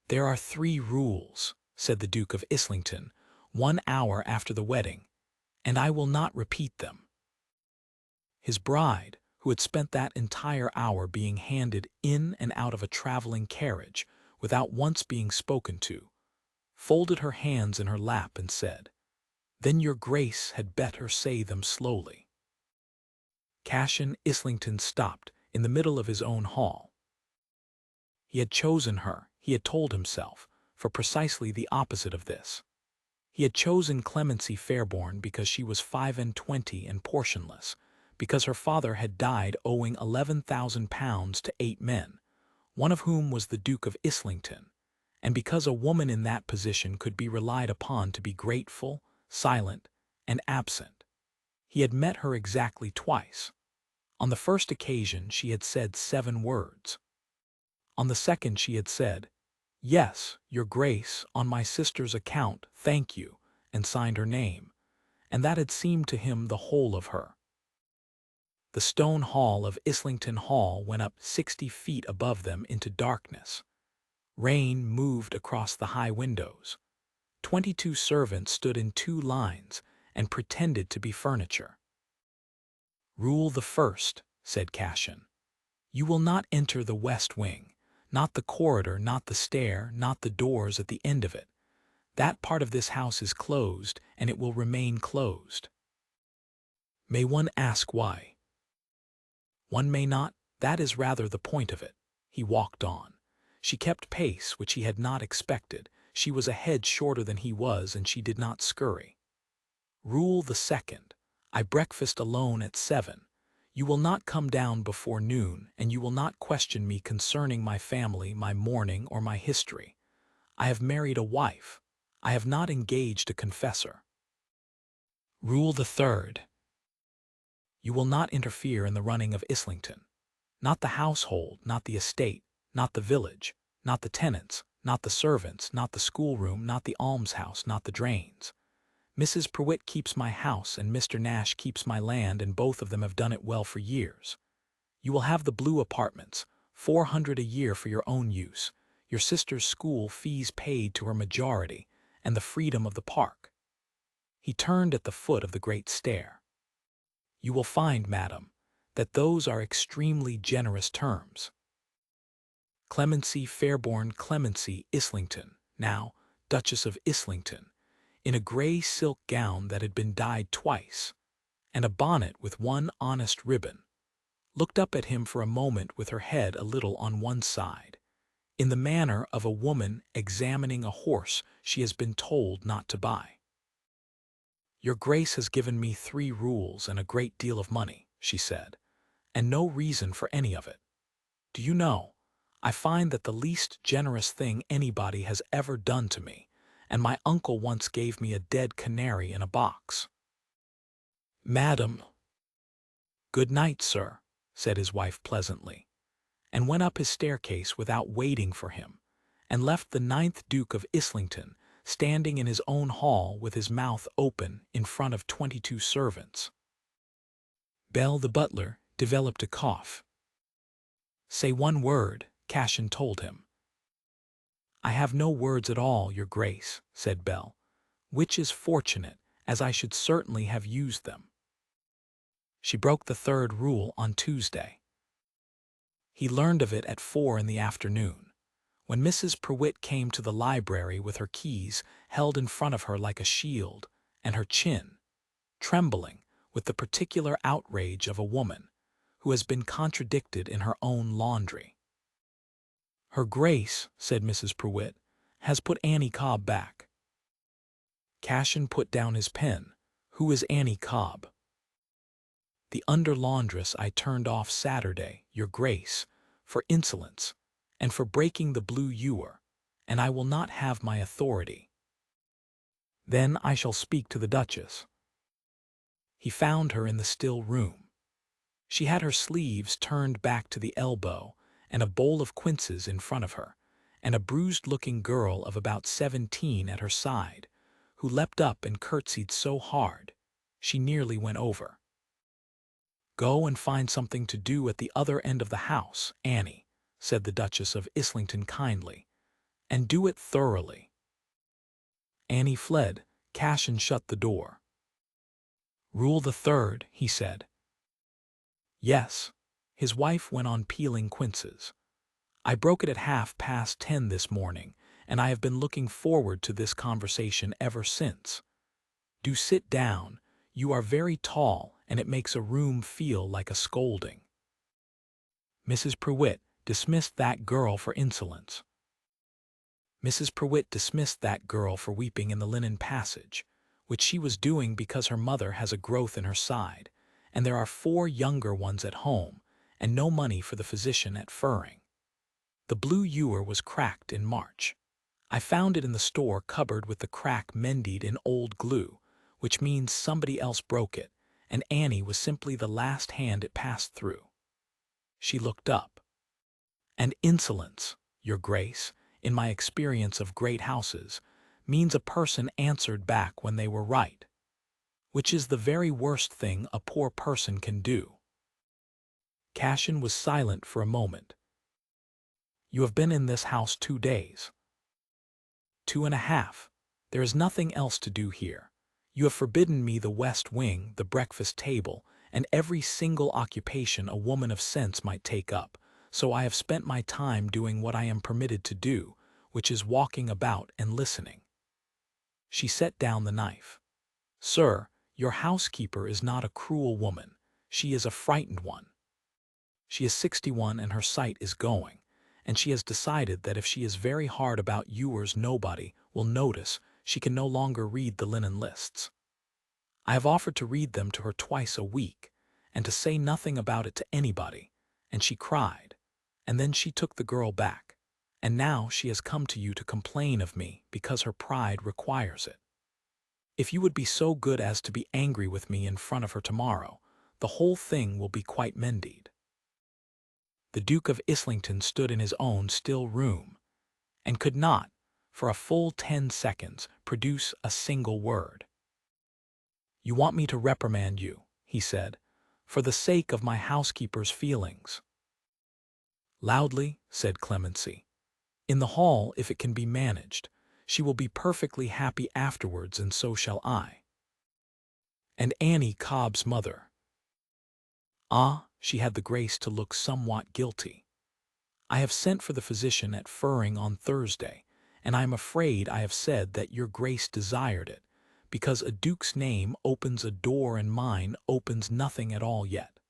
"There are 3 rules," said the Duke of Islington, 1 hour after the wedding, "and I will not repeat them." His bride, who had spent that entire hour being handed in and out of a traveling carriage without once being spoken to, folded her hands in her lap and said, "Then your Grace had better say them slowly." Cashin Islington stopped in the middle of his own hall. He had chosen her, he had told himself, for precisely the opposite of this. He had chosen Clemency Fairborn because she was 25 and portionless, because her father had died owing £11,000 to 8 men, one of whom was the Duke of Islington, and because a woman in that position could be relied upon to be grateful, silent, and absent. He had met her exactly twice. On the first occasion she had said 7 words. On the second she had said, "Yes, your Grace, on my sister's account, thank you," and signed her name, and that had seemed to him the whole of her. The stone hall of Islington Hall went up 60 feet above them into darkness. Rain moved across the high windows. 22 servants stood in 2 lines and pretended to be furniture. "Rule the first," said Cashin. "You will not enter the west wing, not the corridor, not the stair, not the doors at the end of it. That part of this house is closed, and it will remain closed." May one ask why? One may not. That is rather the point of it. He walked on. She kept pace, which he had not expected. She was a head shorter than he was, and she did not scurry. "Rule the second. I breakfast alone at 7. You will not come down before noon, and you will not question me concerning my family, my mourning, or my history. I have married a wife. I have not engaged a confessor. Rule the third. You will not interfere in the running of Islington. Not the household, not the estate, not the village, not the tenants, not the servants, not the schoolroom, not the almshouse, not the drains. Mrs. Prewitt keeps my house and Mr. Nash keeps my land, and both of them have done it well for years. You will have the blue apartments, 400 a year for your own use, your sister's school fees paid to her majority, and the freedom of the park." He turned at the foot of the great stair. "You will find, madam, that those are extremely generous terms." Clemency Fairborn, Clemency Islington, now Duchess of Islington, in a grey silk gown that had been dyed twice, and a bonnet with one honest ribbon, looked up at him for a moment with her head a little on one side, in the manner of a woman examining a horse she has been told not to buy. "Your Grace has given me 3 rules and a great deal of money," she said, "and no reason for any of it. Do you know, I find that the least generous thing anybody has ever done to me, and my uncle once gave me a dead canary in a box." "Madam." "Good night, sir," said his wife pleasantly, and went up his staircase without waiting for him, and left the 9th Duke of Islington standing in his own hall with his mouth open in front of 22 servants. Bell, the butler, developed a cough. "Say 1 word," Cashin told him. "I have no words at all, your Grace," said Bell, "which is fortunate, as I should certainly have used them." She broke the 3rd rule on Tuesday. He learned of it at 4 in the afternoon, when Mrs. Prewitt came to the library with her keys held in front of her like a shield, and her chin, trembling with the particular outrage of a woman who has been contradicted in her own laundry. "Her Grace," said Mrs. Prewitt, "has put Annie Cobb back." Cashin put down his pen. "Who is Annie Cobb?" "The under laundress I turned off Saturday, your Grace, for insolence, and for breaking the blue ewer, and I will not have my authority." "Then I shall speak to the Duchess." He found her in the still room. She had her sleeves turned back to the elbow, and a bowl of quinces in front of her, and a bruised-looking girl of about 17 at her side, who leapt up and curtsied so hard she nearly went over. "Go and find something to do at the other end of the house, Annie," said the Duchess of Islington kindly, and do it thoroughly." Annie fled. Cashin shut the door. "Rule the third," he said. "Yes." His wife went on peeling quinces. "I broke it at 10:30 this morning, and I have been looking forward to this conversation ever since. Do sit down. You are very tall, and it makes a room feel like a scolding." Mrs. Pruitt dismissed that girl for insolence. Mrs. Pruitt dismissed that girl for weeping in the linen passage, which she was doing because her mother has a growth in her side, and there are 4 younger ones at home, and no money for the physician at Furring. The blue ewer was cracked in March. I found it in the store cupboard with the crack mended in old glue, which means somebody else broke it, and Annie was simply the last hand it passed through. She looked up. "And insolence, Your Grace, in my experience of great houses, means a person answered back when they were right, which is the very worst thing a poor person can do." Cashin was silent for a moment. "You have been in this house 2 days." 2.5. "There is nothing else to do here. You have forbidden me the west wing, the breakfast table, and every single occupation a woman of sense might take up, so I have spent my time doing what I am permitted to do, which is walking about and listening." She set down the knife. "Sir, your housekeeper is not a cruel woman. She is a frightened one. She is 61 and her sight is going, and she has decided that if she is very hard about ewers nobody will notice, she can no longer read the linen lists. I have offered to read them to her twice a week, and to say nothing about it to anybody, and she cried, and then she took the girl back, and now she has come to you to complain of me because her pride requires it. If you would be so good as to be angry with me in front of her tomorrow, the whole thing will be quite mended." The Duke of Islington stood in his own still room, and could not, for a full 10 seconds, produce a single word. "You want me to reprimand you," he said, "for the sake of my housekeeper's feelings." "Loudly," said Clemency. "In the hall, if it can be managed. She will be perfectly happy afterwards, and so shall I." "And Annie Cobb's mother?" "Ah, she had the grace to look somewhat guilty. I have sent for the physician at Furring on Thursday, and I am afraid I have said that your grace desired it, because a duke's name opens a door and mine opens nothing at all yet.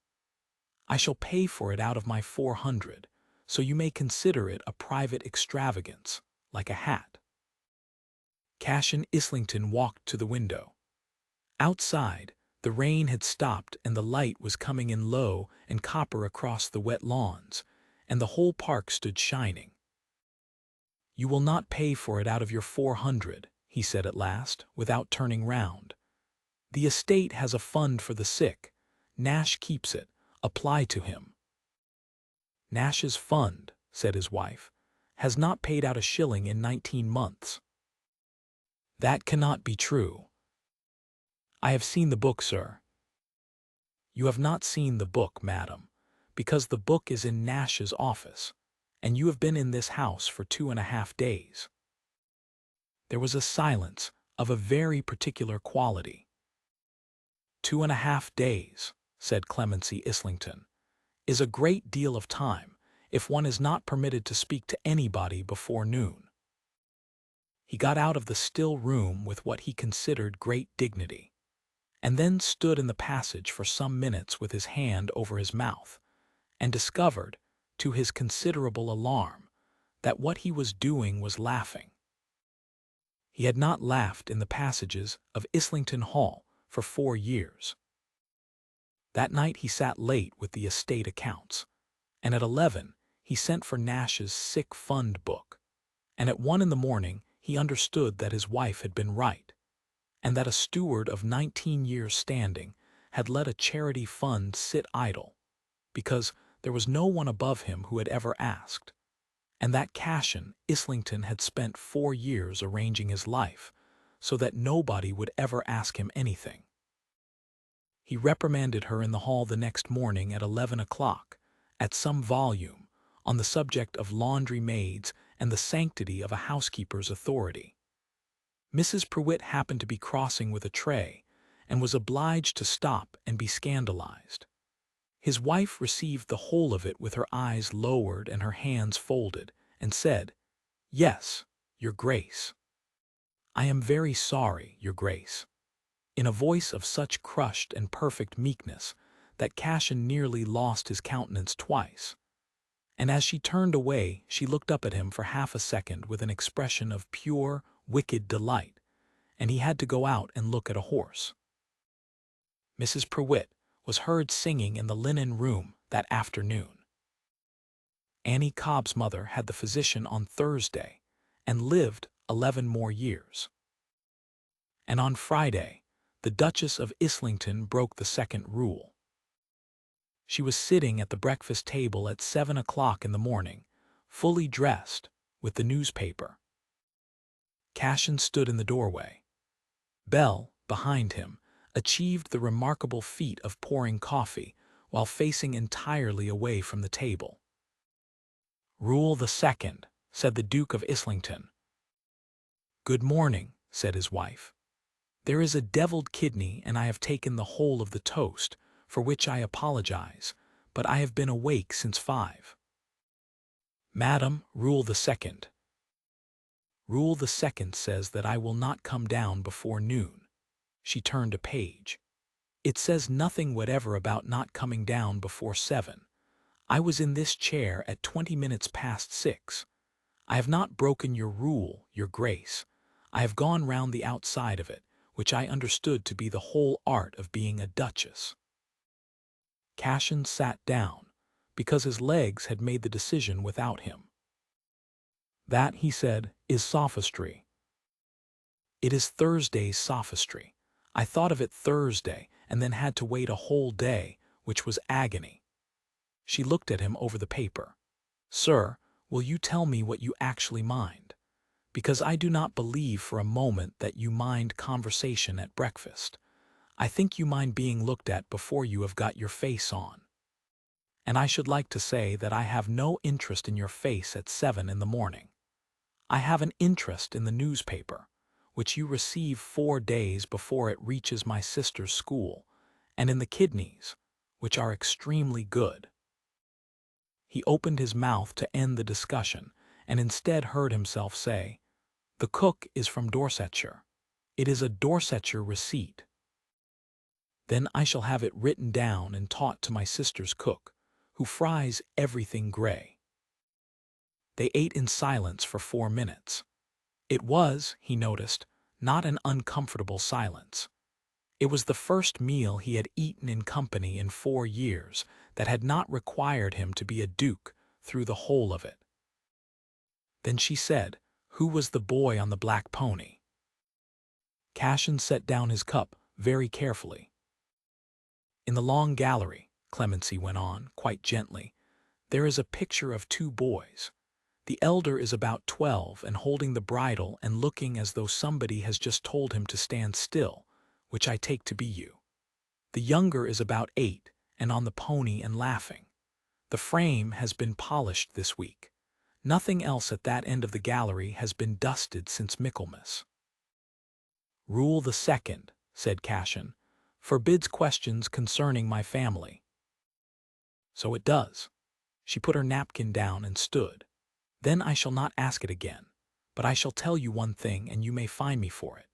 I shall pay for it out of my 400, so you may consider it a private extravagance, like a hat." Cashin Islington walked to the window. Outside, the rain had stopped and the light was coming in low and copper across the wet lawns, and the whole park stood shining. "You will not pay for it out of your 400, he said at last, without turning round. "The estate has a fund for the sick. Nash keeps it. Apply to him." "Nash's fund," said his wife, "has not paid out a shilling in 19 months. "That cannot be true." "I have seen the book, sir." "You have not seen the book, madam, because the book is in Nash's office, and you have been in this house for 2.5 days." There was a silence of a very particular quality. 2.5 days, said Clemency Islington, is a great deal of time if one is not permitted to speak to anybody before noon. He got out of the still room with what he considered great dignity, and then stood in the passage for some minutes with his hand over his mouth, and discovered, to his considerable alarm, that what he was doing was laughing. He had not laughed in the passages of Islington Hall for 4 years. That night he sat late with the estate accounts, and at 11 he sent for Nash's sick fund book, and at 1 in the morning he understood that his wife had been right, and that a steward of 19 years' standing had let a charity fund sit idle, because there was no one above him who had ever asked, and that Cashin Islington had spent 4 years arranging his life so that nobody would ever ask him anything. He reprimanded her in the hall the next morning at 11 o'clock, at some volume, on the subject of laundry maids and the sanctity of a housekeeper's authority. Mrs. Prewitt happened to be crossing with a tray, and was obliged to stop and be scandalized. His wife received the whole of it with her eyes lowered and her hands folded, and said, "Yes, Your Grace. I am very sorry, Your Grace," in a voice of such crushed and perfect meekness that Cashin nearly lost his countenance twice. And as she turned away, she looked up at him for half a second with an expression of pure, wicked delight, and he had to go out and look at a horse. Mrs. Prewitt was heard singing in the linen room that afternoon. Annie Cobb's mother had the physician on Thursday and lived 11 more years. And on Friday, the Duchess of Islington broke the second rule. She was sitting at the breakfast table at 7 o'clock in the morning, fully dressed, with the newspaper. Cashin stood in the doorway. Bell, behind him, achieved the remarkable feat of pouring coffee while facing entirely away from the table. "Rule the second," said the Duke of Islington. "Good morning," said his wife. "There is a deviled kidney and I have taken the whole of the toast, for which I apologize, but I have been awake since 5. "Madam, Rule the second." "Rule the second says that I will not come down before noon." She turned a page. "It says nothing whatever about not coming down before 7. I was in this chair at 20 minutes past 6. I have not broken your rule, Your Grace. I have gone round the outside of it, which I understood to be the whole art of being a duchess." Cashin sat down, because his legs had made the decision without him. "That," he said, "is sophistry." "It is Thursday's sophistry. I thought of it Thursday and then had to wait a whole day, which was agony." She looked at him over the paper. "Sir, will you tell me what you actually mind? Because I do not believe for a moment that you mind conversation at breakfast. I think you mind being looked at before you have got your face on. And I should like to say that I have no interest in your face at 7 in the morning. I have an interest in the newspaper, which you receive 4 days before it reaches my sister's school, and in the kidneys, which are extremely good." He opened his mouth to end the discussion, and instead heard himself say, "The cook is from Dorsetshire. It is a Dorsetshire receipt. Then I shall have it written down and taught to my sister's cook, who fries everything gray." They ate in silence for 4 minutes. It was, he noticed, not an uncomfortable silence. It was the first meal he had eaten in company in 4 years that had not required him to be a duke through the whole of it. Then she said, "Who was the boy on the black pony?" Cashin set down his cup very carefully. "In the long gallery," Clemency went on, quite gently, "there is a picture of 2 boys. The elder is about 12 and holding the bridle and looking as though somebody has just told him to stand still, which I take to be you. The younger is about 8 and on the pony and laughing. The frame has been polished this week. Nothing else at that end of the gallery has been dusted since Michaelmas." "Rule the second," said Cashin, "forbids questions concerning my family." "So it does." She put her napkin down and stood. "Then I shall not ask it again, but I shall tell you one thing and you may fine me for it.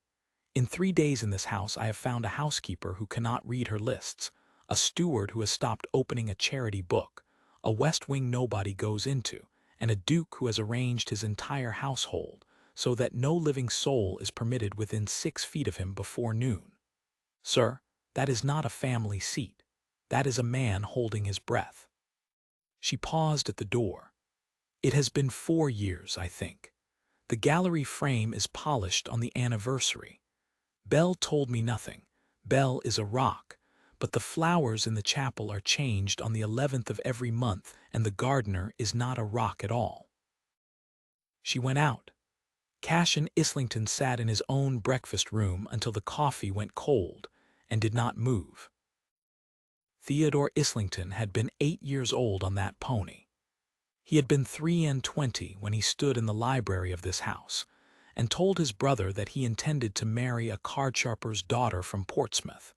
In 3 days in this house I have found a housekeeper who cannot read her lists, a steward who has stopped opening a charity book, a West Wing nobody goes into, and a duke who has arranged his entire household so that no living soul is permitted within 6 feet of him before noon. Sir, that is not a family seat. That is a man holding his breath." She paused at the door. "It has been 4 years, I think. The gallery frame is polished on the anniversary. Bell told me nothing. Bell is a rock, but the flowers in the chapel are changed on the 11th of every month, and the gardener is not a rock at all." She went out. Cashin Islington sat in his own breakfast room until the coffee went cold, and did not move. Theodore Islington had been 8 years old on that pony. He had been 23 when he stood in the library of this house, and told his brother that he intended to marry a cardsharper's daughter from Portsmouth.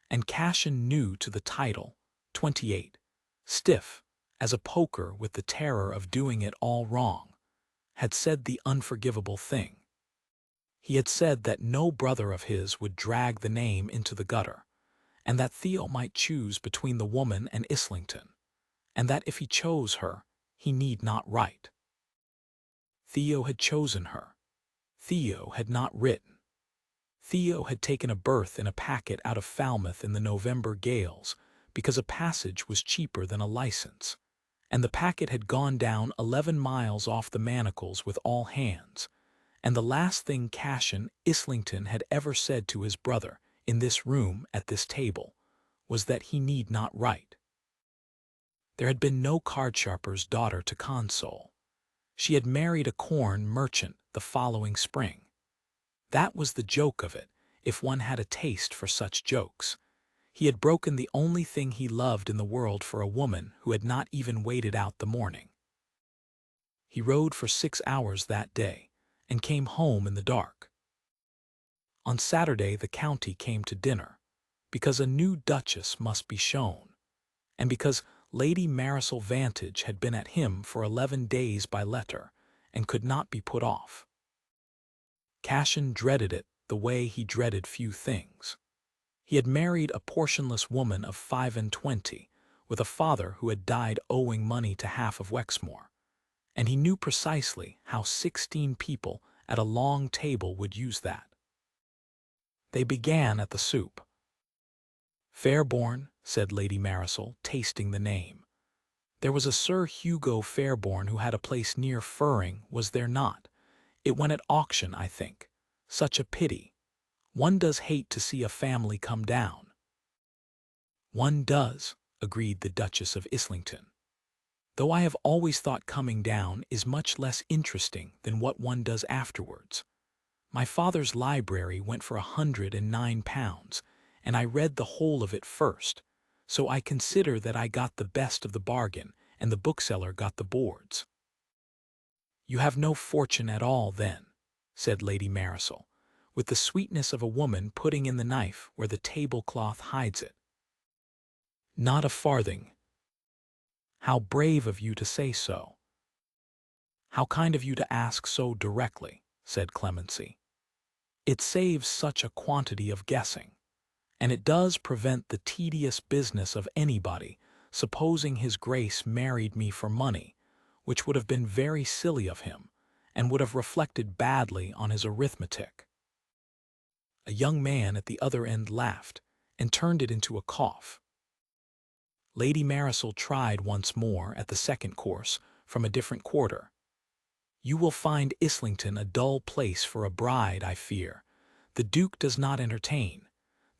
And Cashin knew to the title, 28, stiff as a poker with the terror of doing it all wrong, had said the unforgivable thing. He had said that no brother of his would drag the name into the gutter, and that Theo might choose between the woman and Islington, and that if he chose her, he need not write. Theo had chosen her. Theo had not written. Theo had taken a berth in a packet out of Falmouth in the November gales because a passage was cheaper than a license, and the packet had gone down 11 miles off the Manacles with all hands, and the last thing Cashin Islington had ever said to his brother in this room at this table was that he need not write. There had been no cardsharper's daughter to console. She had married a corn merchant the following spring. That was the joke of it, if one had a taste for such jokes. He had broken the only thing he loved in the world for a woman who had not even waited out the morning. He rode for 6 hours that day, and came home in the dark. On Saturday the county came to dinner, because a new duchess must be shown, and because Lady Marisol Vantage had been at him for 11 days by letter, and could not be put off. Cashin dreaded it the way he dreaded few things. He had married a portionless woman of 25, with a father who had died owing money to half of Wexmoor, and he knew precisely how 16 people at a long table would use that. They began at the soup. "Fairborn," said Lady Marisol, tasting the name. "There was a Sir Hugo Fairborn who had a place near Furring, was there not? It went at auction, I think. Such a pity. One does hate to see a family come down." "One does," agreed the Duchess of Islington. "Though I have always thought coming down is much less interesting than what one does afterwards. My father's library went for £109, and I read the whole of it first, so I consider that I got the best of the bargain, and the bookseller got the boards." "You have no fortune at all, then," said Lady Marisol, with the sweetness of a woman putting in the knife where the tablecloth hides it. "Not a farthing." "How brave of you to say so." "How kind of you to ask so directly," said Clemency. "It saves such a quantity of guessing, and it does prevent the tedious business of anybody supposing his Grace married me for money, which would have been very silly of him, and would have reflected badly on his arithmetic." A young man at the other end laughed, and turned it into a cough. Lady Marisol tried once more at the second course from a different quarter. "You will find Islington a dull place for a bride, I fear. The Duke does not entertain.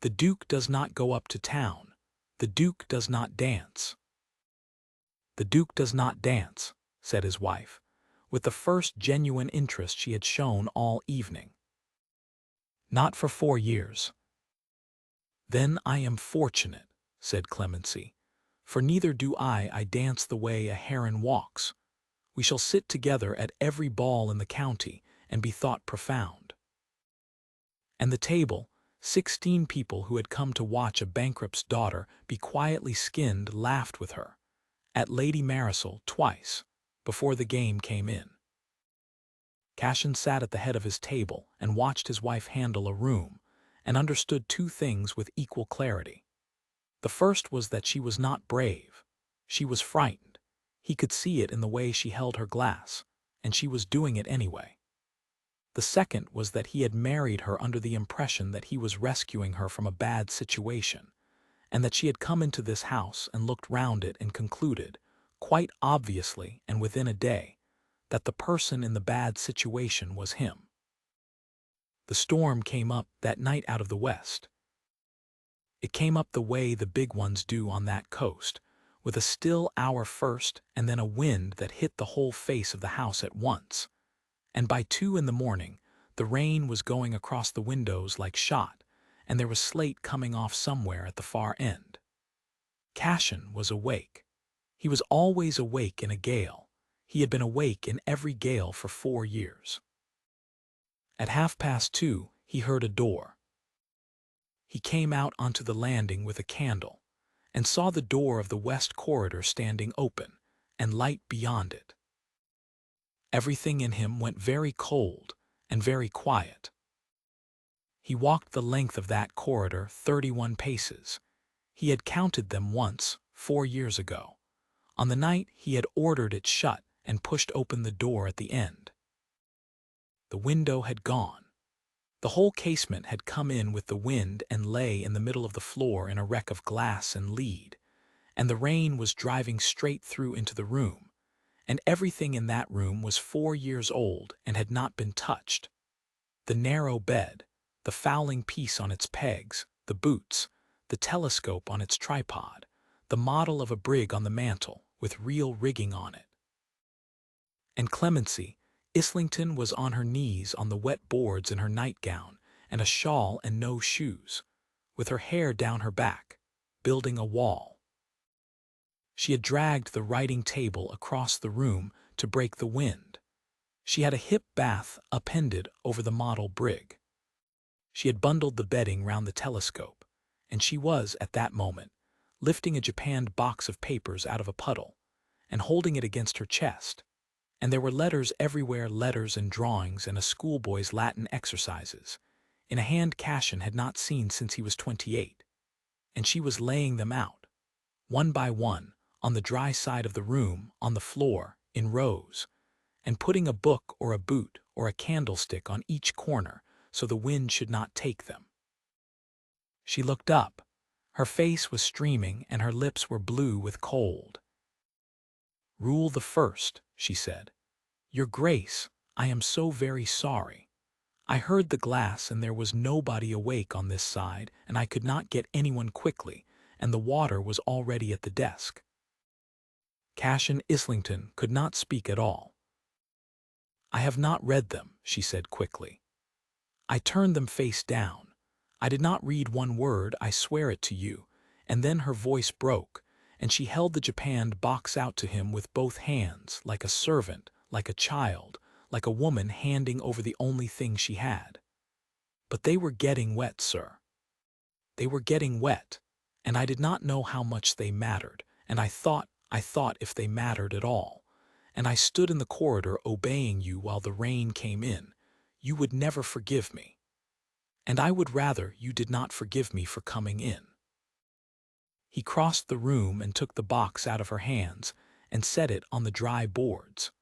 The Duke does not go up to town. The Duke does not dance." "The Duke does not dance," said his wife, with the first genuine interest she had shown all evening. "Not for 4 years." "Then I am fortunate," said Clemency, "for neither do I dance the way a heron walks. We shall sit together at every ball in the county, and be thought profound." And the table, 16 people who had come to watch a bankrupt's daughter be quietly skinned, laughed with her, at Lady Marisol twice, before the game came in. Cashin sat at the head of his table and watched his wife handle a room, and understood 2 things with equal clarity. The first was that she was not brave. She was frightened. He could see it in the way she held her glass, and she was doing it anyway. The second was that he had married her under the impression that he was rescuing her from a bad situation, and that she had come into this house and looked round it and concluded, quite obviously and within a day, that the person in the bad situation was him. The storm came up that night out of the west. It came up the way the big ones do on that coast, with a still hour first and then a wind that hit the whole face of the house at once, and by 2 in the morning the rain was going across the windows like shot, and there was slate coming off somewhere at the far end. Cashin was awake. He was always awake in a gale, He had been awake in every gale for 4 years. At 2:30, he heard a door. He came out onto the landing with a candle, and saw the door of the west corridor standing open, and light beyond it. Everything in him went very cold and very quiet. He walked the length of that corridor 31 paces. He had counted them once, 4 years ago, on the night he had ordered it shut and pushed open the door at the end. The window had gone. The whole casement had come in with the wind and lay in the middle of the floor in a wreck of glass and lead, and the rain was driving straight through into the room, and everything in that room was 4 years old and had not been touched. The narrow bed, the fowling piece on its pegs, the boots, the telescope on its tripod, the model of a brig on the mantel with real rigging on it. And Clemency, Islington, was on her knees on the wet boards in her nightgown and a shawl and no shoes, with her hair down her back, building a wall. She had dragged the writing table across the room to break the wind. She had a hip bath appended over the model brig. She had bundled the bedding round the telescope, and she was, at that moment, lifting a japanned box of papers out of a puddle and holding it against her chest, and there were letters everywhere, letters and drawings and a schoolboy's Latin exercises, in a hand Cassian had not seen since he was 28, and she was laying them out, one by one, on the dry side of the room, on the floor, in rows, and putting a book or a boot or a candlestick on each corner so the wind should not take them. She looked up. Her face was streaming and her lips were blue with cold. "Rule the first," she said. "Your Grace, I am so very sorry. I heard the glass and there was nobody awake on this side, and I could not get anyone quickly, and the water was already at the desk." Cassian Islington could not speak at all. "I have not read them," she said quickly. "I turned them face down. I did not read one word, I swear it to you." And then her voice broke, and she held the japanned box out to him with both hands, like a servant, like a child, like a woman handing over the only thing she had. "But they were getting wet, sir. They were getting wet, and I did not know how much they mattered, and I thought if they mattered at all, and I stood in the corridor obeying you while the rain came in, you would never forgive me. And I would rather you did not forgive me for coming in." He crossed the room and took the box out of her hands and set it on the dry boards.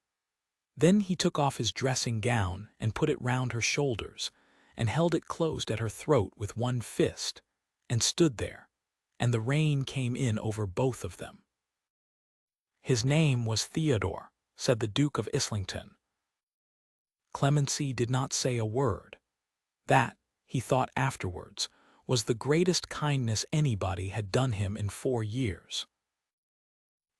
Then he took off his dressing gown and put it round her shoulders and held it closed at her throat with one fist, and stood there, and the rain came in over both of them. "His name was Theodore," said the Duke of Islington. Clemency did not say a word. That, he thought afterwards, was the greatest kindness anybody had done him in 4 years.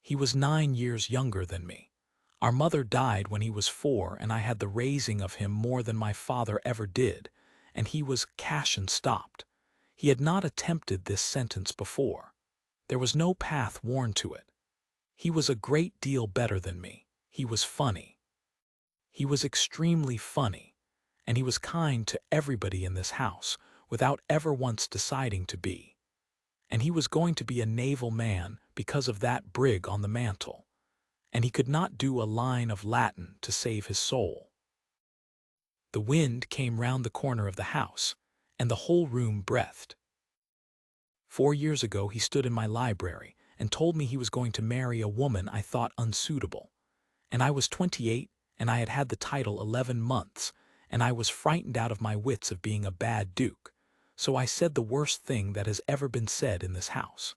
"He was 9 years younger than me. Our mother died when he was 4, and I had the raising of him more than my father ever did, and he was—" Cassian stopped. He had not attempted this sentence before. There was no path worn to it. "He was a great deal better than me. He was funny. He was extremely funny, and he was kind to everybody in this house, without ever once deciding to be. And he was going to be a naval man because of that brig on the mantel, and he could not do a line of Latin to save his soul." The wind came round the corner of the house, and the whole room breathed. "4 years ago he stood in my library and told me he was going to marry a woman I thought unsuitable, and I was 28, and I had had the title 11 months, and I was frightened out of my wits of being a bad duke, so I said the worst thing that has ever been said in this house.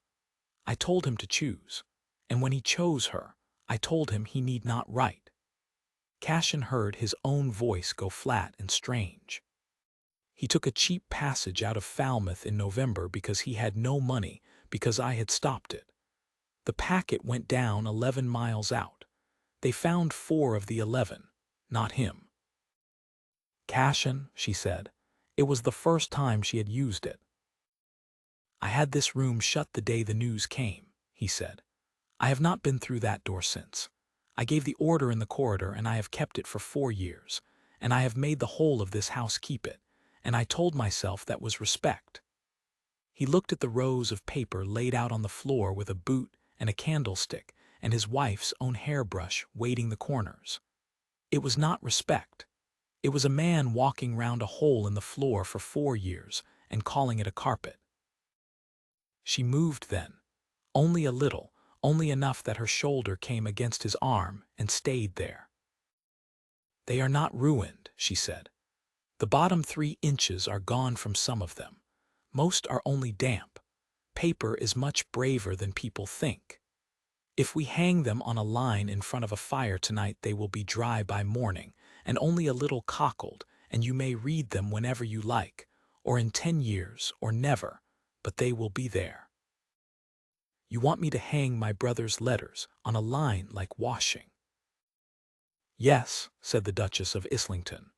I told him to choose, and when he chose her, I told him he need not write." Cassian heard his own voice go flat and strange. "He took a cheap passage out of Falmouth in November because he had no money, because I had stopped it. The packet went down 11 miles out. They found 4 of the 11, not him." "Cassian," she said. It was the first time she had used it. "I had this room shut the day the news came," he said. "I have not been through that door since. I gave the order in the corridor, and I have kept it for 4 years, and I have made the whole of this house keep it, and I told myself that was respect." He looked at the rows of paper laid out on the floor with a boot and a candlestick and his wife's own hairbrush weighting the corners. It was not respect. It was a man walking round a hole in the floor for 4 years and calling it a carpet. She moved then, only a little, only enough that her shoulder came against his arm and stayed there. "They are not ruined," she said. "The bottom 3 inches are gone from some of them. Most are only damp. Paper is much braver than people think. If we hang them on a line in front of a fire tonight, they will be dry by morning, and only a little cockled, and you may read them whenever you like, or in 10 years, or never, but they will be there. You want me to hang my brother's letters on a line like washing?" "Yes," said the Duchess of Islington.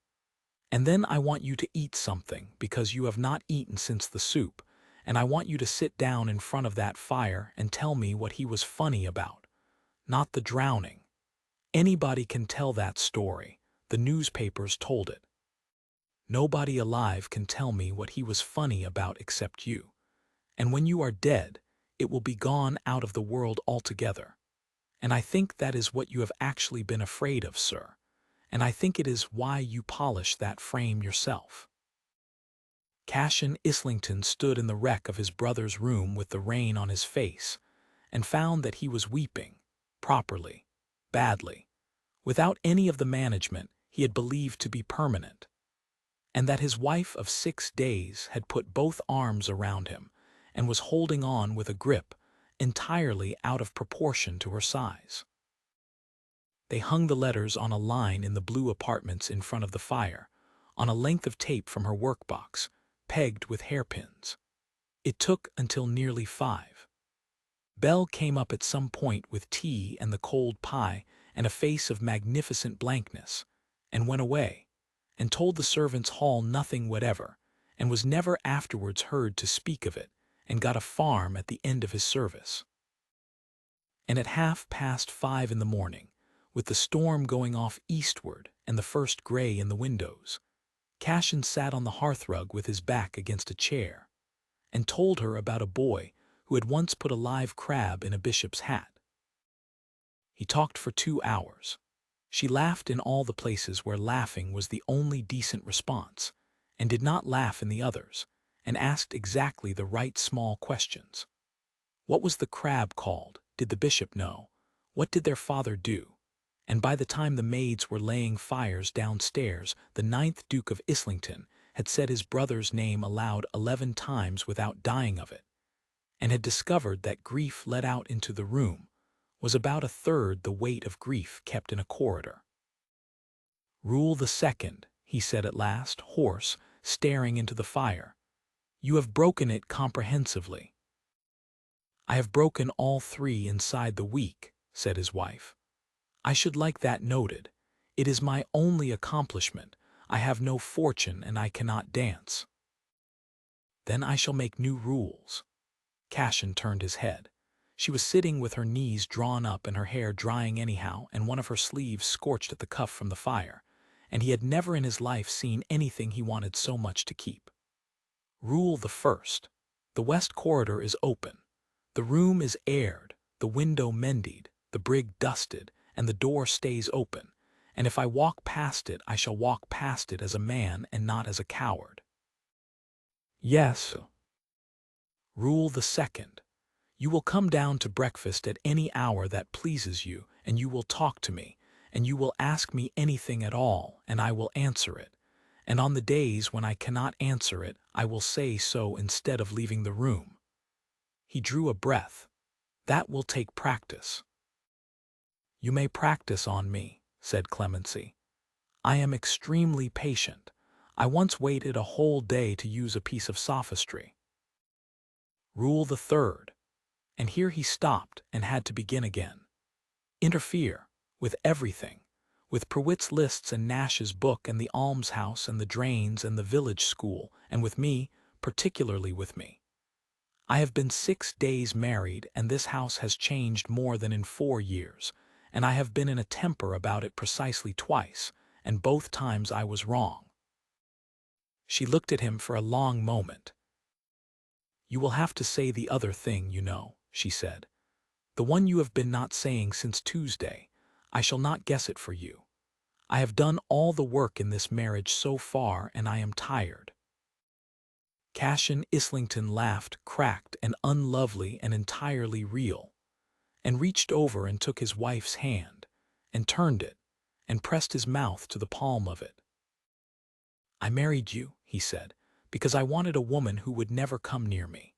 "And then I want you to eat something, because you have not eaten since the soup, and I want you to sit down in front of that fire and tell me what he was funny about. Not the drowning. Anybody can tell that story. The newspapers told it. Nobody alive can tell me what he was funny about except you. And when you are dead, it will be gone out of the world altogether. And I think that is what you have actually been afraid of, sir. And I think it is why you polish that frame yourself." Cassian Islington stood in the wreck of his brother's room with the rain on his face, and found that he was weeping, properly, badly, without any of the management he had believed to be permanent, and that his wife of 6 days had put both arms around him and was holding on with a grip entirely out of proportion to her size. They hung the letters on a line in the blue apartments in front of the fire, on a length of tape from her workbox, pegged with hairpins. It took until nearly 5. Belle came up at some point with tea and the cold pie and a face of magnificent blankness, and went away, and told the servants' hall nothing whatever, and was never afterwards heard to speak of it, and got a farm at the end of his service. And at 5:30 in the morning, with the storm going off eastward and the first grey in the windows, Cassian sat on the hearthrug with his back against a chair, and told her about a boy who had once put a live crab in a bishop's hat. He talked for 2 hours. She laughed in all the places where laughing was the only decent response, and did not laugh in the others, and asked exactly the right small questions. What was the crab called? Did the bishop know? What did their father do? And by the time the maids were laying fires downstairs, the 9th Duke of Islington had said his brother's name aloud 11 times without dying of it, and had discovered that grief let out into the room was about 1/3 the weight of grief kept in a corridor. "Rule the second," he said at last, hoarse, staring into the fire. "You have broken it comprehensively." "I have broken all 3 inside the week," said his wife. "I should like that noted. It is my only accomplishment. I have no fortune and I cannot dance." "Then I shall make new rules." Cassian turned his head. She was sitting with her knees drawn up and her hair drying anyhow and one of her sleeves scorched at the cuff from the fire, and he had never in his life seen anything he wanted so much to keep. "Rule the first. The west corridor is open. The room is aired, the window mended, the brig dusted, and the door stays open, and if I walk past it, I shall walk past it as a man and not as a coward." "Yes." "Rule the second. You will come down to breakfast at any hour that pleases you, and you will talk to me, and you will ask me anything at all, and I will answer it, and on the days when I cannot answer it, I will say so instead of leaving the room." He drew a breath. "That will take practice." "You may practice on me," said Clemency. "I am extremely patient. I once waited a whole day to use a piece of sophistry." "Rule the third." And here he stopped and had to begin again. "Interfere with everything, with Prewitt's lists and Nash's book and the almshouse and the drains and the village school, and with me, particularly with me. I have been 6 days married, and this house has changed more than in 4 years, and I have been in a temper about it precisely twice, and both times I was wrong." She looked at him for a long moment. "You will have to say the other thing, you know," she said. "The one you have been not saying since Tuesday. I shall not guess it for you. I have done all the work in this marriage so far, and I am tired." Cassian Islington laughed, cracked and unlovely and entirely real, and reached over and took his wife's hand, and turned it, and pressed his mouth to the palm of it. "I married you," he said, "because I wanted a woman who would never come near me.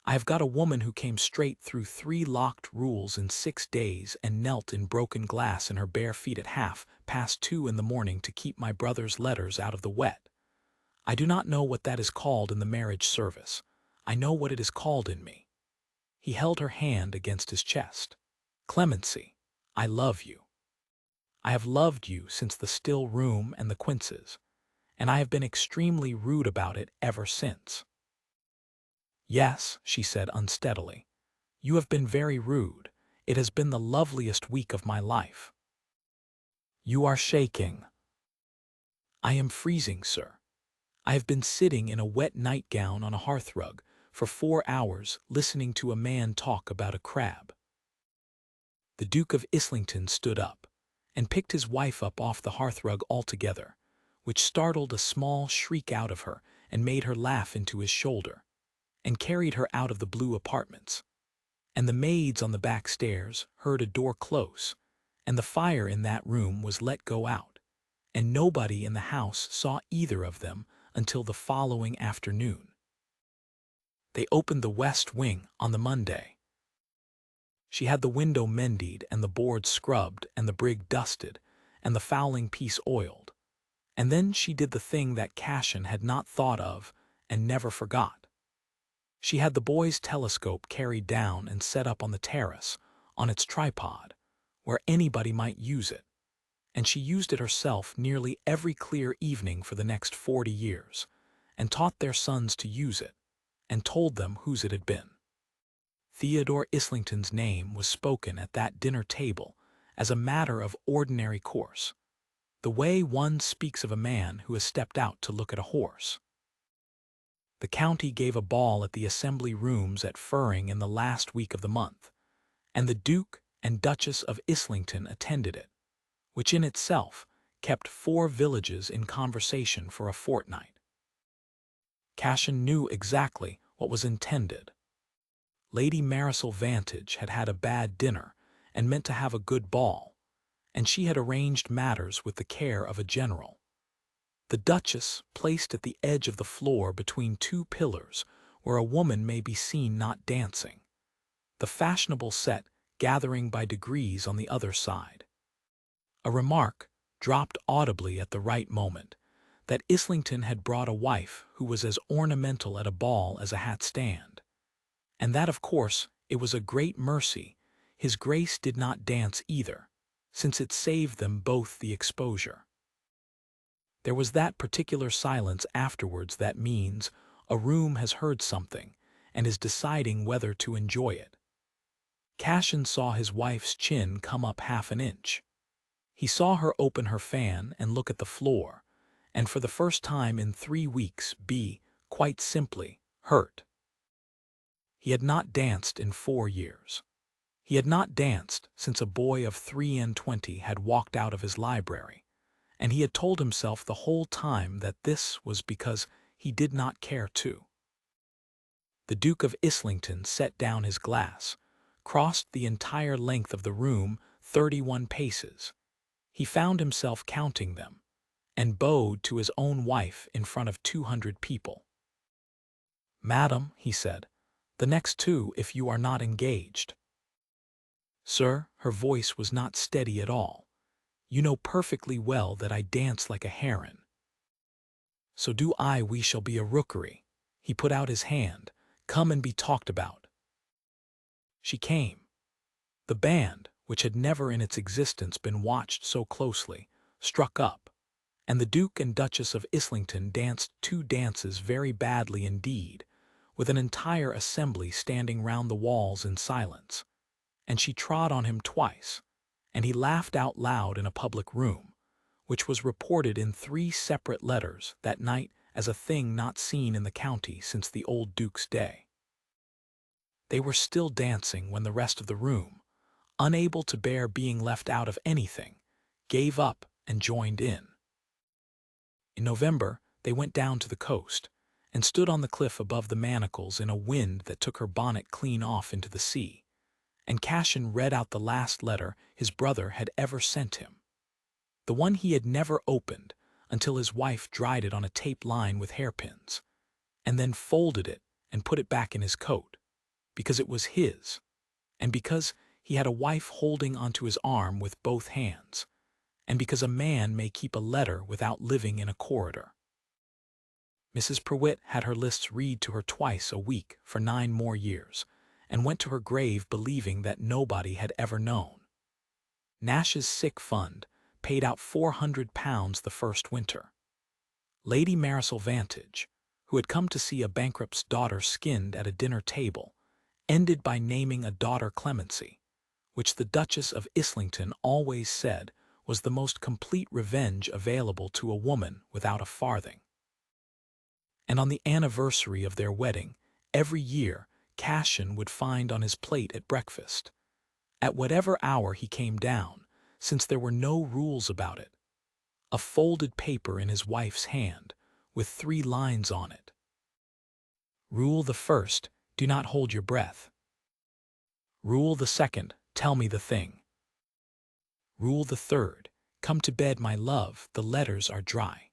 I have got a woman who came straight through 3 locked rules in 6 days and knelt in broken glass in her bare feet at 2:30 in the morning to keep my brother's letters out of the wet. I do not know what that is called in the marriage service. I know what it is called in me." He held her hand against his chest. "Clemency, I love you. I have loved you since the still room and the quinces, and I have been extremely rude about it ever since." "Yes," she said unsteadily, "you have been very rude. It has been the loveliest week of my life." "You are shaking." "I am freezing, sir. I have been sitting in a wet nightgown on a hearthrug for 4 hours listening to a man talk about a crab." The Duke of Islington stood up, and picked his wife up off the hearthrug altogether, which startled a small shriek out of her and made her laugh into his shoulder, and carried her out of the blue apartments. And the maids on the back stairs heard a door close, and the fire in that room was let go out, and nobody in the house saw either of them until the following afternoon. They opened the west wing on the Monday. She had the window mended and the boards scrubbed and the brig dusted and the fowling piece oiled. And then she did the thing that Cassian had not thought of and never forgot. She had the boy's telescope carried down and set up on the terrace, on its tripod, where anybody might use it, and she used it herself nearly every clear evening for the next 40 years, and taught their sons to use it, and told them whose it had been. Theodore Islington's name was spoken at that dinner table as a matter of ordinary course, the way one speaks of a man who has stepped out to look at a horse. The county gave a ball at the Assembly Rooms at Ferring in the last week of the month, and the Duke and Duchess of Islington attended it, which in itself kept 4 villages in conversation for a fortnight. Cassian knew exactly what was intended. Lady Marisol Vantage had had a bad dinner and meant to have a good ball, and she had arranged matters with the care of a general. The Duchess placed at the edge of the floor between 2 pillars where a woman may be seen not dancing, the fashionable set gathering by degrees on the other side. A remark dropped audibly at the right moment that Islington had brought a wife who was as ornamental at a ball as a hat stand, and that of course it was a great mercy his Grace did not dance either, since it saved them both the exposure. There was that particular silence afterwards that means a room has heard something and is deciding whether to enjoy it. Cassian saw his wife's chin come up 1/2 an inch. He saw her open her fan and look at the floor, and for the first time in 3 weeks be, quite simply, hurt. He had not danced in 4 years. He had not danced since a boy of 23 had walked out of his library, and he had told himself the whole time that this was because he did not care to. The Duke of Islington set down his glass, crossed the entire length of the room 31 paces. He found himself counting them, and bowed to his own wife in front of 200 people. "Madam," he said, "the next 2 if you are not engaged." "Sir," her voice was not steady at all, "you know perfectly well that I dance like a heron." "So do I. We shall be a rookery." He put out his hand. "Come and be talked about." She came. The band, which had never in its existence been watched so closely, struck up, and the Duke and Duchess of Islington danced 2 dances very badly indeed, with an entire assembly standing round the walls in silence, and she trod on him twice, and he laughed out loud in a public room, which was reported in 3 separate letters that night as a thing not seen in the county since the old Duke's day. They were still dancing when the rest of the room, unable to bear being left out of anything, gave up and joined in. In November, they went down to the coast and stood on the cliff above the manacles in a wind that took her bonnet clean off into the sea, and Cashin read out the last letter his brother had ever sent him, the one he had never opened until his wife dried it on a tape line with hairpins, and then folded it and put it back in his coat, because it was his, and because he had a wife holding onto his arm with both hands, and because a man may keep a letter without living in a corridor. Mrs. Prewitt had her lists read to her twice a week for 9 more years, and went to her grave believing that nobody had ever known. Nash's sick fund paid out £400 the first winter. Lady Marisol Vantage, who had come to see a bankrupt's daughter skinned at a dinner table, ended by naming a daughter Clemency, which the Duchess of Islington always said was the most complete revenge available to a woman without a farthing. And on the anniversary of their wedding, every year Cashin would find on his plate at breakfast, at whatever hour he came down, since there were no rules about it, a folded paper in his wife's hand with 3 lines on it. Rule the first, do not hold your breath. Rule the second, tell me the thing. Rule the third, come to bed, my love, the letters are dry.